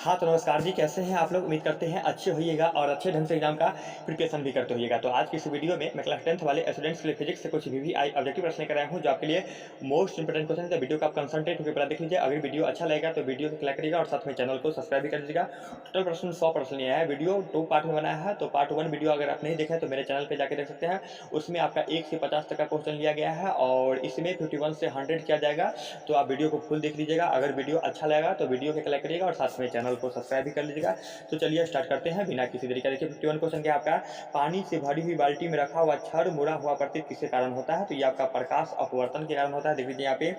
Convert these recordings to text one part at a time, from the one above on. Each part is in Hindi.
हाँ, तो नमस्कार जी, कैसे हैं आप लोग? उम्मीद करते हैं अच्छे होइएगा और अच्छे ढंग से एग्ज़ाम का प्रिपरेशन भी करते होइएगा। तो आज की इस वीडियो में मैं क्लास 10th वाले स्टूडेंट्स के लिए फिजिक्स से कुछ वीवीआई ऑब्जेक्टिव प्रश्न लेकर आया हूँ, जो आपके लिए मोस्ट इंपोर्टेंट क्वेश्चन है। तो वीडियो को आप कंसंट्रेट होकर पूरा देख लीजिए। अगर वीडियो अच्छा लगेगा तो वीडियो को लाइक करिएगा और साथ में चैनल को सब्सक्राइब भी कर दीजिएगा। टोटल प्रश्न 100 प्रश्न लिया है। वीडियो 2 पार्ट में बनाया है, तो पार्ट 1 वीडियो अगर आप नहीं देखे तो मेरे चैनल पर जाकर देख सकते हैं। उसमें आपका 1 से 50 तक का क्वेश्चन लिया गया है और इसमें 51 से 100 किया जाएगा। तो आप वीडियो को फुल देख लीजिएगा। अगर वीडियो अच्छा लगेगा तो वीडियो को लाइक करिएगा और साथ में चैनल को सब्सक्राइब भी कर लीजिएगा। तो चलिए स्टार्ट करते हैं बिना किसी देरी का। देखिए 51 क्वेश्चन क्या आपका, पानी से भरी हुई बाल्टी में रखा हुआ छड़ मुड़ा हुआ प्रतीत किसके कारण होता है? तो ये आपका प्रकाश अपवर्तन के कारण होता है। देख लीजिए यहाँ पे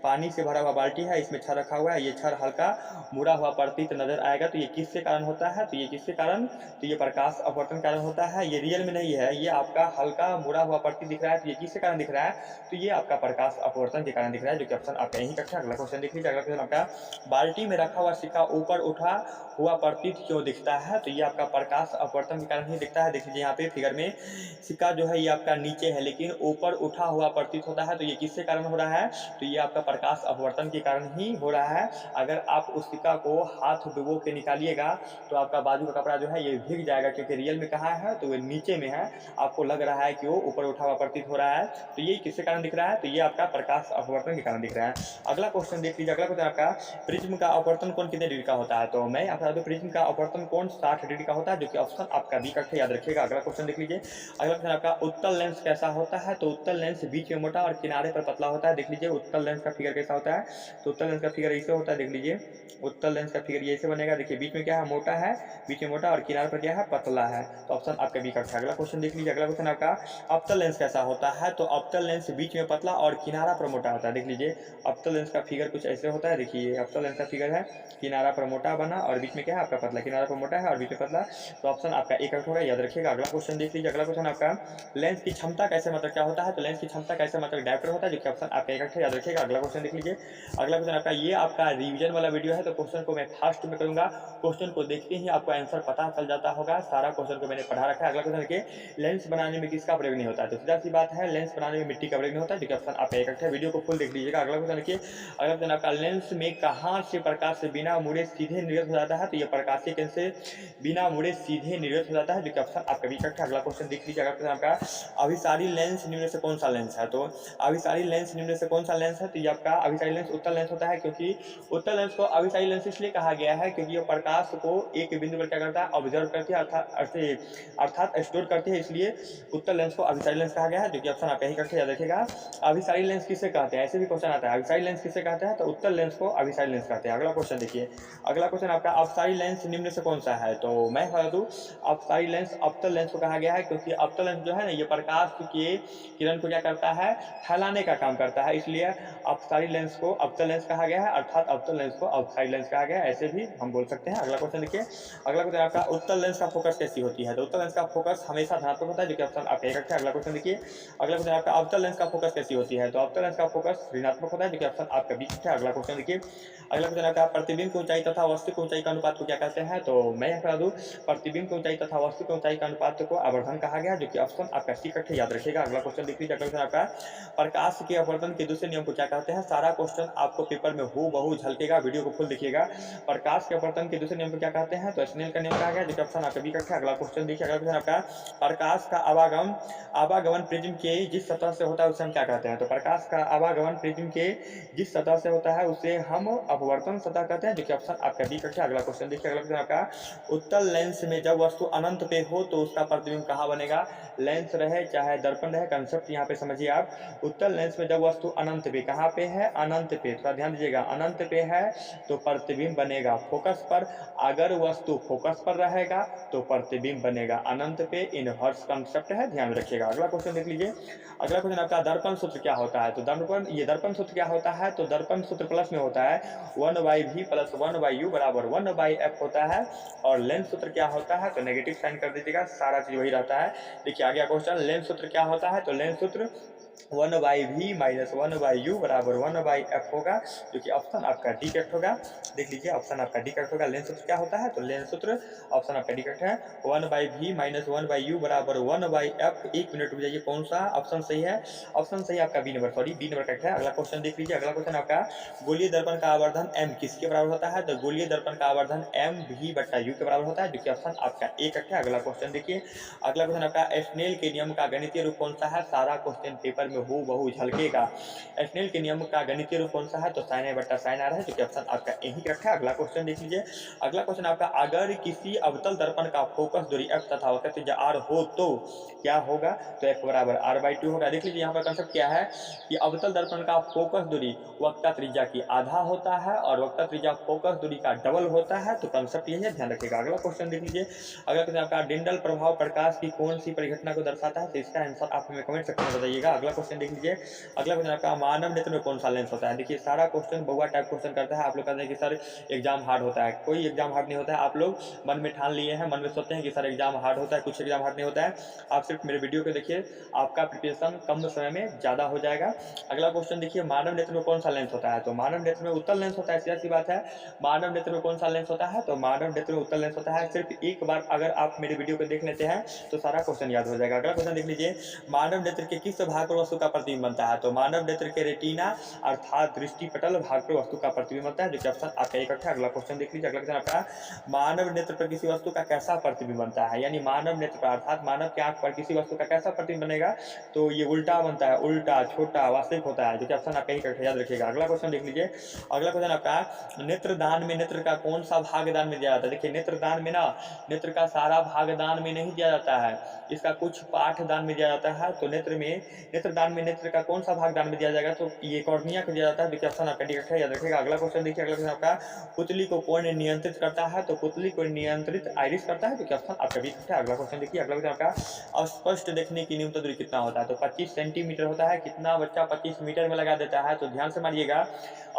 पानी से भरा हुआ बाल्टी है, इसमें छड़ रखा हुआ है, ये छड़ हल्का मुड़ा हुआ प्रतीत नजर आएगा। तो ये किसके कारण होता है? तो ये किसके कारण, तो ये प्रकाश अपवर्तन के कारण होता है। ये रियल में नहीं है, ये आपका हल्का मुड़ा हुआ प्रतीत दिख रहा है। तो ये किसके कारण दिख रहा है? तो ये आपका प्रकाश अपवर्तन के कारण दिख रहा है, जो कि ऑप्शन आपका यही कक्षा। अगला क्वेश्चन देख लीजिए। अगला क्वेश्चन आपका, बाल्टी में रखा हुआ सिक्का ऊपर उठा हुआ प्रतीत क्यों दिखता है? तो ये आपका प्रकाश अपवर्तन के कारण ही दिखता है। देख लीजिए यहाँ पे फिगर में सिक्का जो है ये आपका नीचे है लेकिन ऊपर उठा हुआ प्रतीत होता है। तो ये किसके कारण हो रहा है? तो ये आपका प्रकाश अपवर्तन के कारण ही हो रहा है। अगर आप उस सिक्का को हाथ डुबो के निकालिएगा तो आपका बाजू का कपड़ा जो है ये भीग जाएगा, क्योंकि रियल में कहाँ है? तो वो नीचे में है, आपको लग रहा है कि वो ऊपर उठा हुआ प्रतीत हो रहा है। तो ये किसके कारण दिख रहा है? तो ये आपका प्रकाश अपवर्तन के कारण दिख रहा है। अगला क्वेश्चन देख लीजिए। अगला क्वेश्चन आपका, प्रिज्म का अपवर्तन कोण कितने डिग्री का होता है? तो मैं आपको बता दूं, प्रिज्म का अपवर्तन कोण 60 डिग्री का होता है, जो कि ऑप्शन आपका बी कक्षा, याद रखिएगा। अगला क्वेश्चन देख लीजिए। अगला क्वेश्चन आपका, उत्तल लेंस कैसा होता है? तो उत्तल लेंस बीच में मोटा और किनारे पर पतला होता है। देख लीजिए उत्तल लेंस का फिगर कैसा होता है? तो उत्तल लेंस का फिगर ऐसे होता है। देख लीजिए उत्तल लेंस का फिगर ये ऐसे बनेगा। देखिए बीच में क्या है? मोटा है, बीच में मोटा और किनारे पर क्या है? पतला है। तो ऑप्शन आपका बी कक्षा। अगला क्वेश्चन देख लीजिए। अगला क्वेश्चन आपका, अवतल लेंस कैसा होता है? तो अवतल लेंस बीच में पतला और किनारा पर मोटा होता है। देख लीजिए अवतल लेंस का फिगर कुछ ऐसे होता है। देखिए अवतल लेंस का फिगर है, किनारा पर मोटा बना और बीच में क्या है? आपका पतला। किनारा पर मोटा है और बीच में पतला। तो ऑप्शन आपका एक होगा, याद रखिएगा। अगला क्वेश्चन देख लीजिए। अगला क्वेश्चन आपका, लेंस की क्षमता कैसे मतलब क्या होता है? तो लेंस की क्षमता कैसे मतलब डायरेक्टर होता है, जो कि ऑप्शन आपका एक है, याद रखिएगा। अगला क्वेश्चन देख लीजिए। अगला क्वेश्चन आपका, ये आपका रिवीजन वाला वीडियो है, तो क्वेश्चन को मैं फास्ट में करूंगा। क्वेश्चन को देखते ही आपको आंसर पता चल जाता होगा। सारा क्वेश्चन को मैंने पढ़ा रखा है। अगला क्वेश्चन देखिए, लेंस बनाने में किसका प्रयोग नहीं होता है? तो सीधा सी बात है, लेंस बनाने में मिट्टी का प्रयोग नहीं होता है, जो कि ऑप्शन आपका एक है। वीडियो को फुल देख लीजिएगा। अगला क्वेश्चन देखिए। अगला क्वेश्चन आपका, लेंस में कहाँ से प्रकाश से बिना मुड़े सीधे निर्गत हो जाता है? तो ये प्रकाशीय केंद्र से बिना मुड़े सीधे निर्गत हो जाता है, जो कि ऑप्शन आपका बी कक्षा। अगला क्वेश्चन देख लीजिए। अगला क्वेश्चन आपका, अभिसारी लेंस निम्न से कौन सा लेंस है? तो अभिसारी लेंस निम्न से कौन सा लेंस है? तो ये आपका अभिसारी लेंस उत्तल लेंस होता है, क्योंकि उत्तल लेंस को अभिसारी लेंस इसलिए कहा गया है क्योंकि ये प्रकाश को एक बिंदु पर क्या करता है? ऑब्जर्व करती है, अर्थात स्टोर करती है, इसलिए उत्तल लेंस को अभिसारी लेंस कहा गया है, जो कि ऑप्शन आप यही करके याद रखिएगा। अभिसारी लेंस किसे कहते हैं? ऐसे भी क्वेश्चन आता है, अभिसारी लेंस किसे कहते हैं? तो उत्तल लेंस को अभिसारी लेंस कहते हैं। अगला क्वेश्चन देखिए। अगला क्वेश्चन आपका, अपसारी लेंस निम्न से कौन सा है? तो मैं बता दूं, अपसारी लेंस अवतल लेंस को कहा गया है, क्योंकि अवतल लेंस जो है ना, ये प्रकाश के किरण को क्या करता है? फैलाने का काम करता है, इसलिए अपसारी लेंस को अवतल लेंस कहा गया है, अर्थात अवतल लेंस को अपसारी लेंस कहा गया है, ऐसे भी हम बोल सकते हैं। अगला क्वेश्चन देखिए। अगला क्वेश्चन आपका, उत्तल लेंस का फोकस कैसी होती है? तो उत्तल लेंस का फोकस हमेशा धनात्मक होता है, जो कि ऑप्शन आपका एक है। अगला क्वेश्चन देखिए। अगला क्वेश्चन आपका, अवतल लेंस का फोकस कैसी होती है? तो अवतल लेंस का फोकस ऋणात्मक होता है, जो कि ऑप्शन आपका बी है। अगला क्वेश्चन देखिए। अगला क्वेश्चन आपका, प्रतिबिंब की ऊंचाई तथा वस्तु की ऊंचाई का अनुपात को क्या कहते हैं? तो मैं बता दूं, प्रतिबिंब की ऊंचाई तथा वस्तु की ऊंचाई का अनुपात को आवर्धन कहा गया, जो कि ऑप्शन आपका सी कट है, याद रखिएगा। अगला क्वेश्चन देख लीजिए। अगला क्वेश्चन आपका, प्रकाश के अपवर्तन के दूसरे नियम को क्या कहते हैं? सारा क्वेश्चन आपको पेपर में हूबहू झलकेगा, वीडियो को फुल देखिएगा। प्रकाश के अपवर्तन के दूसरे नियम को क्या कहते हैं? तो स्नेल का नियम कहा गया, जो कि ऑप्शन आपका बी कट है। अगला क्वेश्चन देखिए। अगला क्वेश्चन आपका, प्रकाश का आवागमन प्रिज्म के जिस सतह से होता है उसे हम क्या कहते हैं? तो प्रकाश का आवागमन प्रिज्म के जिस सतह से होता है उसे हम अपवर्तन सतह कहते हैं, जो कि ऑप्शन आपका बी कक्षा। अगला क्वेश्चन देखिए। अगला क्वेश्चन आपका, उत्तल लेंस में जब वस्तु अनंत पे हो तो उसका प्रतिबिंब कहाँ बनेगा? लेंस रहे चाहे दर्पण रहे, कंसेप्ट यहाँ पे समझिए आप। उत्तल लेंस में जब वस्तु अनंत पे, कहाँ पे है? अनंत पे, थोड़ा ध्यान दीजिएगा, अनंत पे है तो प्रतिबिंब बनेगा फोकस पर। अगर वस्तु फोकस पर रहेगा तो प्रतिबिंब बनेगा अनंत पे। इनवर्स कंसेप्ट है, ध्यान रखिएगा। अगला क्वेश्चन देख लीजिए। अगला क्वेश्चन आपका, दर्पण सूत्र क्या होता है? तो दर्पण सूत्र क्या होता है? तो दर्पण सूत्र प्लस में होता है 1/v प्लस 1/u बराबर 1/f होता है। और लेंस सूत्र क्या होता है? तो नेगेटिव साइन कर दीजिएगा, सारा चीज वही रहता है। देखिए आ गया क्वेश्चन, लेंस सूत्र क्या होता है? तो लेंस सूत्र 1/v-1/u बराबर 1/f होगा, जो कि ऑप्शन आपका डी करेक्ट होगा। देख लीजिए ऑप्शन आपका डी करेक्ट होगा। लेंस सूत्र क्या होता है, तो लेंस सूत्र ऑप्शन आपका डी करेक्ट है। 1/v-1/u बराबर 1/f। 1 मिनट रुक जाइए, कौन सा ऑप्शन सही है? ऑप्शन सही आपका B number, sorry B number correct है। अगला क्वेश्चन देख लीजिए। अगला क्वेश्चन आपका गोलीय दर्पण का आवर्धन m किसके बराबर होता है, तो गोलीय दर्पण का आवर्धन m v/u के बराबर होता है, जो कि ऑप्शन आपका ए करेक्ट है। अगला क्वेश्चन देखिए। अगला क्वेश्चन आपका स्नेल के नियम का गणितीय रूप कौन सा है? सारा क्वेश्चन पेपर में हूबहू झलकेगा। स्नेल के नियम का गणितीय रूप कौन सा है, तो sin a/sin r है, जो कि ऑप्शन आपका ए ही करेक्ट है। अगला क्वेश्चन देख लीजिए। अगला क्वेश्चन आपका अगर किसी अवतल दर्पण का फोकस दूरी f तथा वक्रता त्रिज्या r हो तो क्या होगा, तो f बराबर r/2 होगा। देख लीजिए यहाँ पर कंसेप्ट क्या है कि अवतल दर्पण का फोकस दूरी वक्रता त्रिज्या की आधा होता है और वक्रता त्रिज्या फोकस दूरी का डबल होता है, तो कंसेप्ट यही है, ध्यान रखिएगा। अगला क्वेश्चन देख लीजिए। अगला क्वेश्चन आपका डिंडल प्रभाव प्रकाश की कौन सी परिघटना को दर्शाता है, तो इसका आंसर आप हमें कमेंट सेक्शन में बताइएगा। अगला क्वेश्चन देख लीजिए। अगला क्वेश्चन आपका मानव नेत्र में कौन सा लेंस होता है। देखिए सारा क्वेश्चन बउआ टाइप क्वेश्चन करता है। आप लोग कहते हैं कि सर एग्जाम हार्ड होता है, कोई एग्जाम हार्ड नहीं होता है। आप लोग मन में ठान लिए हैं, मन में सोचते हैं कि सर एग्जाम हार्ड होता है, कुछ एग्जाम हार्ड नहीं होता है। आप सिर्फ मेरे वीडियो को देखिए, आपका प्रिपरेशन कम समय में ज़्यादा हो जाएगा। अगला क्वेश्चन देखिए। मानव नेत्र में कौन सा लेंस होता है, तो मानव नेत्र में उत्तल लेंस होता है, सीधी सी बात है। मानव नेत्र में कौन सा लेंस होता है, तो मानव नेत्र में उत्तल लेंस होता है। सिर्फ एक बार अगर आप मेरे वीडियो को देख लेते हैं तो सारा क्वेश्चन याद हो जाएगा। अगला क्वेश्चन देख लीजिए। मानव नेत्र के किस भाग पर वस्तु का प्रतिबिंब बनता है, तो मानव नेत्र के रेटिना अर्थात दृष्टिपटल भाग पर वस्तु का प्रतिबिंब बनता है, जो कि ऑप्शन आपका एक है। अगला क्वेश्चन देख लीजिए। अगला क्वेश्चन आपका मानव नेत्र पर किसी वस्तु का कैसा प्रतिबिंब बनता है, यानी मानव नेत्र पर अर्थात मानव की आंख पर किसी वस्तु का कैसा प्रतिबिंब बनेगा, तो ये उल्टा बनता है, उल्टा छोटा वास्तविक होता है, जो कि ऑप्शन आपका एक याद रखिएगा। अगला क्वेश्चन देख लीजिए। अगला क्वेश्चन आपका नेत्रदान में नेत्र का कौन सा भाग दान में दिया जाता है। देखिए नेत्रदान में ना नेत्र का सारा भाग दान में नहीं दिया जाता है, इसका कुछ पाठ दान में दिया जाता है। तो नेत्रदान में नेत्र का कौन सा भाग दान में दिया जाएगा, तो ये कॉर्निया को दिया जाता है, जो कि ऑप्शन आपका करेक्ट है, याद रखिएगा। अगला क्वेश्चन देखिए। अगला क्वेश्चन आपका पुतली को कौन नियंत्रित करता है, तो पुतली को नियंत्रित आइरिस करता है, जो कि ऑप्शन आपका बी है। अगला क्वेश्चन देखिए। अगला क्वेश्चन आपका स्पष्ट देखने की न्यूनतम दूरी कितना होता है, तो 25 सेंटीमीटर होता है। कितना बच्चा 25 मीटर में लगा देता है, तो ध्यान से मारिएगा।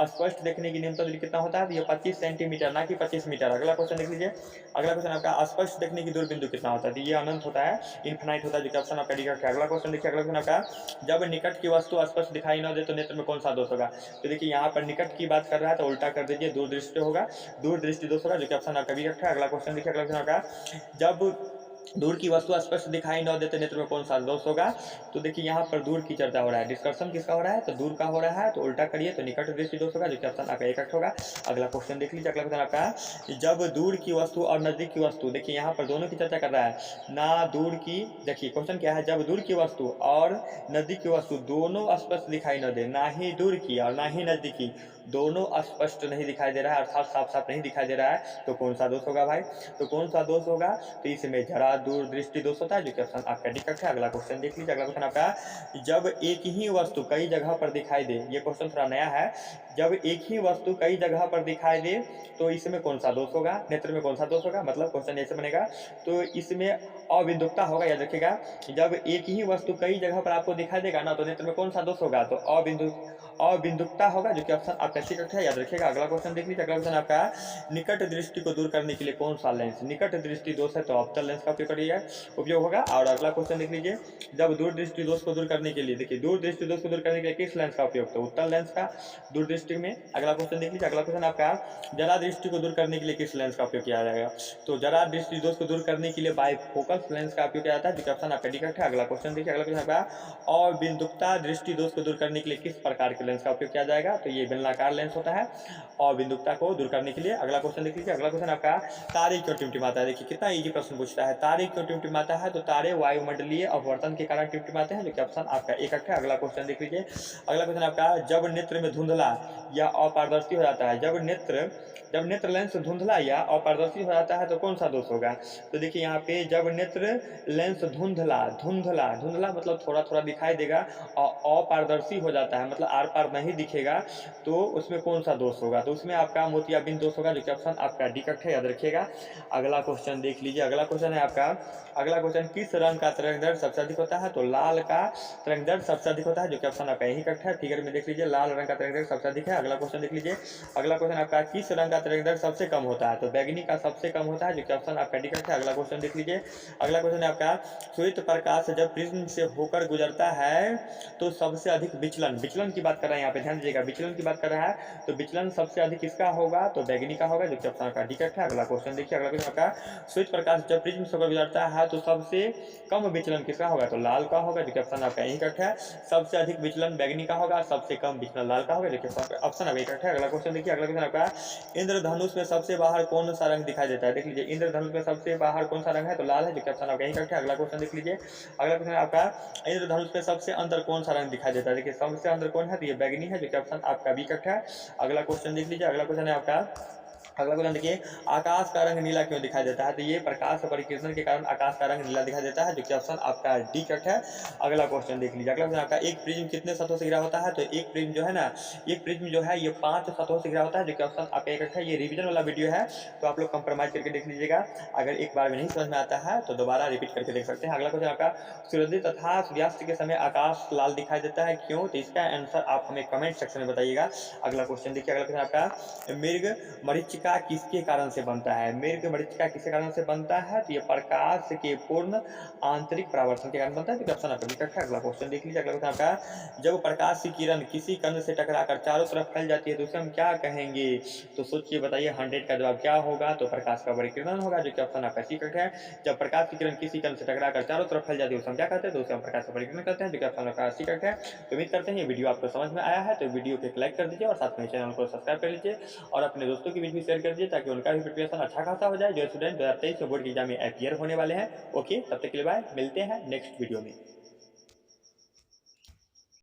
स्पष्ट देखने की न्यूनतम दूरी कितना होता है, तो ये 25 सेंटीमीटर, ना कि 25 मीटर। अगला क्वेश्चन देख लीजिए। अगला क्वेश्चन आपका स्पष्ट देखने की दूर बिंदु कितना होता है, तो ये अनंत होता है, इनफिनाइट होता है, जो कि ऑप्शन आपका डी है। अगला क्वेश्चन देखिए। अगला क्वेश्चन आपका जब निकट की वस्तु स्पष्ट दिखाई न दे तो नेत्र में कौन सा दोष होगा, तो देखिए यहाँ पर निकट की बात कर रहा है तो उल्टा कर दीजिए, दूर दृष्टि होगा, दूर दृष्टि दोष होगा, जो कि ऑप्शन आपका बी है। अगला क्वेश्चन देखिए। अगला क्वेश्चन आपका जब दूर की वस्तु स्पष्ट दिखाई न देते नेत्र में कौन सा दोष होगा, तो देखिए यहाँ पर दूर की चर्चा हो रहा है, डिस्कशन किसका हो रहा है, तो दूर का हो रहा है, तो उल्टा करिए तो निकट दृष्टि दोष होगा, जो कि ऑप्शन आपका एक होगा। अगला क्वेश्चन देख लीजिए। अगला क्वेश्चन आपका जब दूर की वस्तु और नजदीक की वस्तु, देखिए यहाँ पर दोनों की चर्चा कर रहा है ना, दूर की, देखिए क्वेश्चन क्या है, जब दूर की वस्तु और नजदीक की वस्तु दोनों स्पष्ट दिखाई न दे, ना ही दूर की और ना ही नजदीकी, दोनों स्पष्ट नहीं दिखाई दे रहा है, अर्थात साफ साफ नहीं दिखाई दे रहा है, तो कौन सा दोष होगा भाई, तो कौन सा दोष होगा, तो इसमें जरा दूर दृष्टि दोष होता है, जो कि ऑप्शन आपका डी है। अगला क्वेश्चन देख लीजिए। अगला क्वेश्चन आपका जब एक ही वस्तु कई जगह पर दिखाई दे, ये क्वेश्चन थोड़ा नया है, जब एक ही वस्तु कई जगह पर दिखाई दे तो इसमें कौन सा दोष होगा, नेत्र में कौन सा दोष होगा, मतलब क्वेश्चन ऐसे बनेगा, तो इसमें अबिंदुकता होगा, याद रखिएगा। जब एक ही वस्तु कई जगह पर आपको दिखाई देगा ना, तो नेत्र में कौन सा दोष होगा, तो अबिंदुकता होगा, जो कि ऑप्शन आपका सी है, याद रखिएगा। अगला क्वेश्चन देख लीजिए। अगला क्वेश्चन आपका निकट दृष्टि को दूर करने के लिए कौन सा लेंस, निकट दृष्टि दोष है तो अवतल लेंस का उपयोग होगा। और अगला क्वेश्चन देख लीजिए। जब दूर दृष्टि दोष को दूर करने के लिए, देखिए दूर दृष्टि दोष को दूर करने के लिए किस लेंस का उपयोग, तो उत्तल लेंस का दूर दृष्टि में। अगला क्वेश्चन देख लीजिए। अगला क्वेश्चन आपका जरा दृष्टि को दूर करने के लिए किस लेंस का उपयोग किया जाएगा, तो जरा दृष्टि दोष को दूर करने के लिए बाइफोकल लेंस का उपयोग किया जाता है, जो कि ऑप्शन आपका डी है। अगला क्वेश्चन देखिए। अगला क्वेश्चन आपका अबिंदुकता दृष्टि दोष को दूर करने के लिए किस प्रकार के लेंस का उपयोग किया जाएगा, तो ये बेलनाकार लेंस होता है अबिंदुकता को दूर करने के लिए। अगला क्वेश्चन देख लीजिए। अगला क्वेश्चन आपका तारे क्यों टिमटिमाता है, देखिए कितना इजी प्रश्न पूछता है, तारे क्यों टिमटिमाता है, तो तारे वायुमंडलीय अपवर्तन के कारण टिमटिमाते हैं, जो कि ऑप्शन आपका एक है। अगला क्वेश्चन देख लीजिए। अगला क्वेश्चन आपका जब नेत्र में धुंधला या अपारदर्शी हो जाता है, जब नेत्र लेंस धुंधला या अपारदर्शी हो जाता है तो कौन सा दोष होगा, तो देखिए यहाँ पे जब नेत्र लेंस धुंधला मतलब थोड़ा थोड़ा दिखाई देगा और अपारदर्शी हो जाता है, मतलब आर पार नहीं दिखेगा, तो उसमें कौन सा दोष होगा, तो उसमें आपका मोतियाबिंद दोष होगा, जो कि ऑप्शन आपका डी है, याद रखिएगा। अगला क्वेश्चन देख लीजिए। अगला क्वेश्चन है आपका, अगला क्वेश्चन किस रंग का तरंगदैर्ध्य सबसे अधिक होता है, तो लाल का तरंगदैर्ध्य सबसे अधिक होता है, जो कि ऑप्शन आपका यही है। फिगर में देख लीजिए, लाल रंग का तरंगदैर्ध्य सबसे अधिक अधिक है। अगला क्वेश्चन देख लीजिए। अगला क्वेश्चन आपका किस रंग का तरंग दैर्ध्य सबसे कम होता है? तो बैगनी का सबसे कम होता है, जो कि ऑप्शन आपका डी करेक्ट है। अगला क्वेश्चन देख लीजिए। अगला क्वेश्चन है आपका श्वेत प्रकाश जब प्रिज्म से होकर गुजरता है तो सबसे अधिक विचलन, विचलन की बात कर रहे हैं यहाँ पे, ध्यान दीजिएगा, विचलन की बात कर रहा है तो विचलन सबसे अधिक किसका होगा? तो बैगनी का होगा, जो कि ऑप्शन आपका डी करेक्ट है। अगला क्वेश्चन देखिए। अगला क्वेश्चन आपका श्वेत प्रकाश जब प्रिज्म से होकर गुजरता है तो सबसे कम विचलन किसका होगा? तो लाल का होगा, जो कि ऑप्शन आपका यही करेक्ट है। सबसे अधिक विचलन बैगनी का होगा, सबसे कम विचलन लाल का होगा, जो कि ऑप्शन आपका करेक्ट है। अगला क्वेश्चन देखिए। अगला क्वेश्चन आपका इंद्रधनुष में सबसे बाहर कौन सा रंग दिखाई देता है? देख लीजिए, इंद्रधनुष में सबसे बाहर कौन सा रंग है? तो लाल है, जो कि ऑप्शन आपका यही करेक्ट है। अगला क्वेश्चन देख लीजिए। अगला क्वेश्चन आपका इंद्रधनुष में सबसे अंदर कौन सा रंग दिखाई देता है? देखिए, सबसे अंदर कौन है? तो ये बैगनी है, जो कि ऑप्शन आपका बी करेक्ट है। अगला क्वेश्चन देख लीजिए। अगला क्वेश्चन है आपका, अगला क्वेश्चन देखिए, आकाश का रंग नीला क्यों दिखाई देता है? तो ये प्रकाश परिकीर्षण के कारण आकाश का रंग नीला दिखाई देता है, जो कि ऑप्शन आपका डी करेक्ट है। अगला क्वेश्चन देख लीजिए। अगला क्वेश्चन आपका एक प्रिज्म कितने सतहों से घिरा होता है? तो एक प्रिज्म जो है ना, एक प्रिज्म जो है ये 5 सतहों से घिरा होता है, जो कि ऑप्शन आपका करेक्ट है। ये रिवीजन वाला वीडियो है, तो आप लोग कंप्रोमाइज करके देख लीजिएगा। अगर एक बार में नहीं समझ में आता है तो दोबारा रिपीट करके देख सकते हैं। अगला क्वेश्चन आपका सूर्योदय तथा सूर्यास्त के समय आकाश लाल दिखाई देता है, क्यों? तो इसका आंसर आप हमें कमेंट सेक्शन में बताइएगा। अगला क्वेश्चन देखिए। अगला क्वेश्चन आपका मृग मरीचिका किसके कारण से बनता है? मृग मरीचिका किसके कारण से बनता है? तो ये प्रकाश के पूर्ण आंतरिक परावर्तन के कारण बनता है, जो कि ऑप्शन आपका करेक्ट है। अगला क्वेश्चन देख लीजिए। अगला क्वेश्चन आपका जब प्रकाश की किरण किसी कण से टकराकर चारों तरफ फैल जाती है तो उसे हम क्या कहेंगे? तो सोचिए, बताइए, 100 का जवाब क्या होगा? तो प्रकाश का परिकिरण होगा, जो कि ऑप्शन आपका सी करेक्ट है। जब प्रकाश की किरण किसी कण से टकराकर चारों तरफ फैल जाती है उसे हम क्या कहते हैं? तो उसे हम प्रकाश का परिकिरण कहते हैं, जो कि ऑप्शन आपका सी करेक्ट है। तो उम्मीद करते हैं ये वीडियो आपको समझ में आया है, तो वीडियो को एक लाइक कर दीजिए और साथ में चैनल को सब्सक्राइब कर लीजिए और अपने दोस्तों के बीच भी शेयर कर दीजिए, ताकि उनका भी प्रिपरेशन अच्छा खासा हो जाए, जो स्टूडेंट 2023 में बोर्ड की एग्जाम में अपीयर होने वाले हैं। ओके, तब तक के लिए बाय, मिलते हैं नेक्स्ट वीडियो में।